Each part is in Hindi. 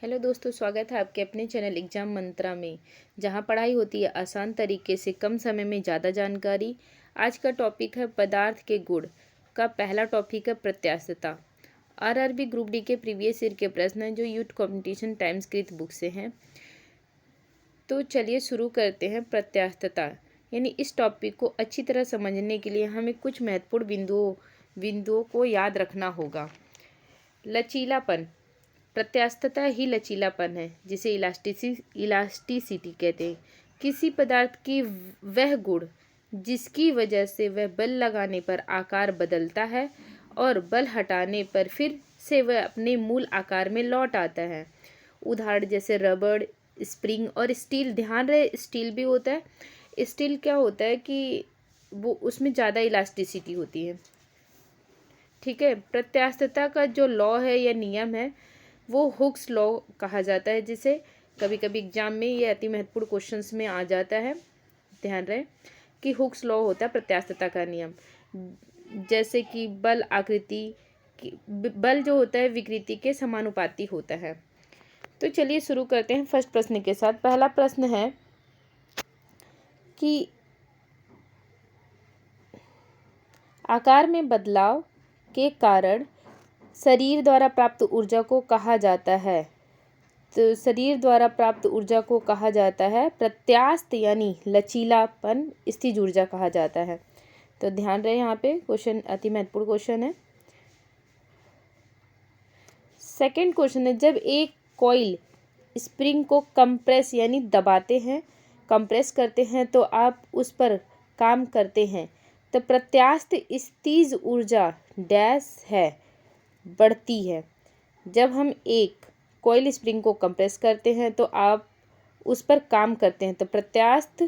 हेलो दोस्तों, स्वागत है आपके अपने चैनल एग्जाम मंत्रा में, जहां पढ़ाई होती है आसान तरीके से, कम समय में ज़्यादा जानकारी। आज का टॉपिक है पदार्थ के गुण का। पहला टॉपिक है प्रत्यास्थता। आरआरबी ग्रुप डी के प्रीवियस ईयर के प्रश्न हैं जो यूथ कंपटीशन टाइम्सकृत बुक से हैं। तो चलिए शुरू करते हैं। प्रत्यास्थता यानी इस टॉपिक को अच्छी तरह समझने के लिए हमें कुछ महत्वपूर्ण बिंदुओं को याद रखना होगा। लचीलापन। प्रत्यास्थता ही लचीलापन है, जिसे इलास्टिसिटी कहते हैं। किसी पदार्थ की वह गुण जिसकी वजह से वह बल लगाने पर आकार बदलता है और बल हटाने पर फिर से वह अपने मूल आकार में लौट आता है। उदाहरण जैसे रबड़, स्प्रिंग और स्टील। ध्यान रहे, स्टील भी होता है। स्टील क्या होता है कि वो उसमें ज़्यादा इलास्टिसिटी होती है। ठीक है। प्रत्यास्थता का जो लॉ है या नियम है वो हुक्स लॉ कहा जाता है, जिसे कभी कभी एग्जाम में ये अति महत्वपूर्ण क्वेश्चंस में आ जाता है। ध्यान रहे कि हुक्स लॉ होता है प्रत्यास्थता का नियम। जैसे कि बल जो होता है विकृति के समानुपाती होता है। तो चलिए शुरू करते हैं फर्स्ट प्रश्न के साथ। पहला प्रश्न है कि आकार में बदलाव के कारण शरीर द्वारा प्राप्त ऊर्जा को कहा जाता है। तो शरीर द्वारा प्राप्त ऊर्जा को कहा जाता है प्रत्यास्थ, यानी लचीलापन, स्थिज ऊर्जा कहा जाता है। तो ध्यान रहे, यहाँ पे क्वेश्चन अति महत्वपूर्ण क्वेश्चन है। सेकंड क्वेश्चन है, जब एक कॉइल स्प्रिंग को कंप्रेस यानी दबाते हैं, कंप्रेस करते हैं तो आप उस पर काम करते हैं, तो प्रत्यास्थ स्थिज ऊर्जा डैश है, बढ़ती है। जब हम एक कॉइल स्प्रिंग को कंप्रेस करते हैं तो आप उस पर काम करते हैं, तो प्रत्यास्थ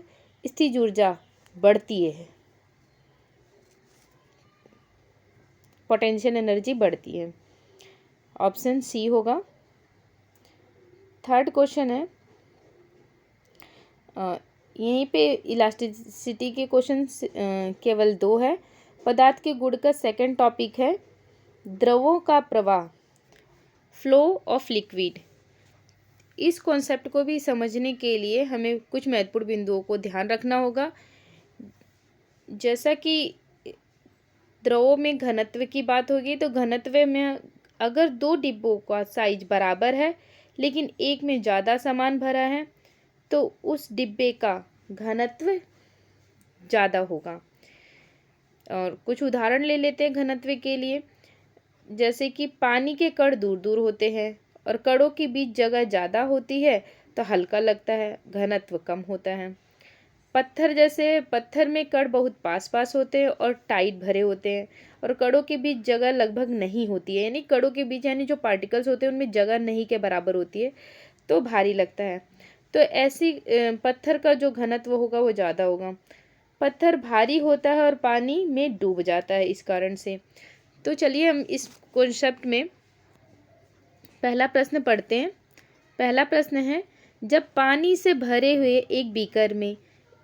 स्थिज ऊर्जा बढ़ती है, पोटेंशियल एनर्जी बढ़ती है। ऑप्शन सी होगा। थर्ड क्वेश्चन है, यहीं पे इलास्टिसिटी के क्वेश्चन केवल 2 है। पदार्थ के गुण का सेकंड टॉपिक है द्रवों का प्रवाह, फ्लो ऑफ लिक्विड। इस कॉन्सेप्ट को भी समझने के लिए हमें कुछ महत्वपूर्ण बिंदुओं को ध्यान रखना होगा। जैसा कि द्रवों में घनत्व की बात होगी, तो घनत्व में अगर 2 डिब्बों का साइज बराबर है लेकिन एक में ज़्यादा सामान भरा है तो उस डिब्बे का घनत्व ज़्यादा होगा। और कुछ उदाहरण ले लेते हैं घनत्व के लिए। जैसे कि पानी के कण दूर दूर होते हैं और कणों के बीच जगह ज़्यादा होती है तो हल्का लगता है, घनत्व कम होता है। पत्थर में कण बहुत पास पास होते हैं और टाइट भरे होते हैं, और कणों के बीच जगह लगभग नहीं होती है, यानी कणों के बीच यानी जो पार्टिकल्स होते हैं उनमें जगह नहीं के बराबर होती है, तो भारी लगता है। तो ऐसी पत्थर का जो घनत्व होगा वो ज़्यादा होगा। पत्थर भारी होता है और पानी में डूब जाता है इस कारण से। तो चलिए हम इस कॉन्सेप्ट में पहला प्रश्न पढ़ते हैं। पहला प्रश्न है, जब पानी से भरे हुए एक बीकर में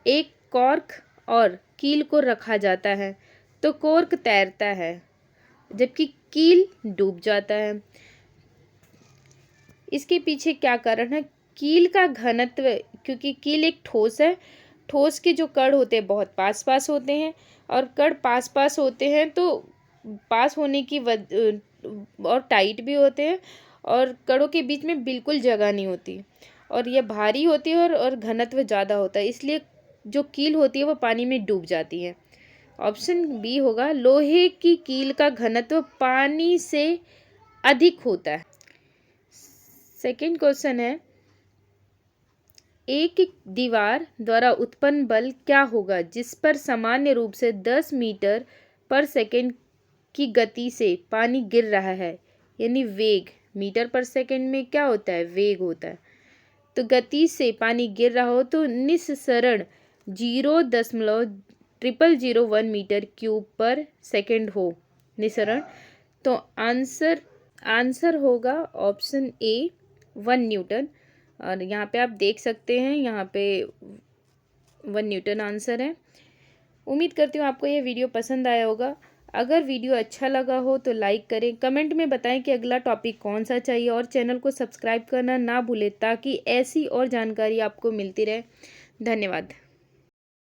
एक कॉर्क और कील को रखा जाता है तो कॉर्क तैरता है जबकि कील डूब जाता है। इसके पीछे क्या कारण है? कील का घनत्व, क्योंकि कील एक ठोस है, ठोस के जो कण होते हैं बहुत पास पास होते हैं, और कण पास पास होते हैं तो पास होने की और टाइट भी होते हैं, और कणों के बीच में बिल्कुल जगह नहीं होती, और ये भारी होती है और घनत्व ज़्यादा होता है, इसलिए जो कील होती है वो पानी में डूब जाती है। ऑप्शन बी होगा, लोहे की कील का घनत्व पानी से अधिक होता है। सेकंड क्वेश्चन है, एक दीवार द्वारा उत्पन्न बल क्या होगा जिस पर सामान्य रूप से 10 मीटर पर सेकंड की गति से पानी गिर रहा है, यानी वेग। मीटर पर सेकंड में क्या होता है? वेग होता है। तो गति से पानी गिर रहा हो तो निस्सरण 0.0001 मीटर क्यूब पर सेकंड हो निस्सरण, तो आंसर होगा ऑप्शन ए 1 न्यूटन। और यहाँ पे आप देख सकते हैं, यहाँ पे 1 न्यूटन आंसर है। उम्मीद करती हूँ आपको ये वीडियो पसंद आया होगा। अगर वीडियो अच्छा लगा हो तो लाइक करें, कमेंट में बताएं कि अगला टॉपिक कौन सा चाहिए और चैनल को सब्सक्राइब करना ना भूलें ताकि ऐसी और जानकारी आपको मिलती रहे। धन्यवाद।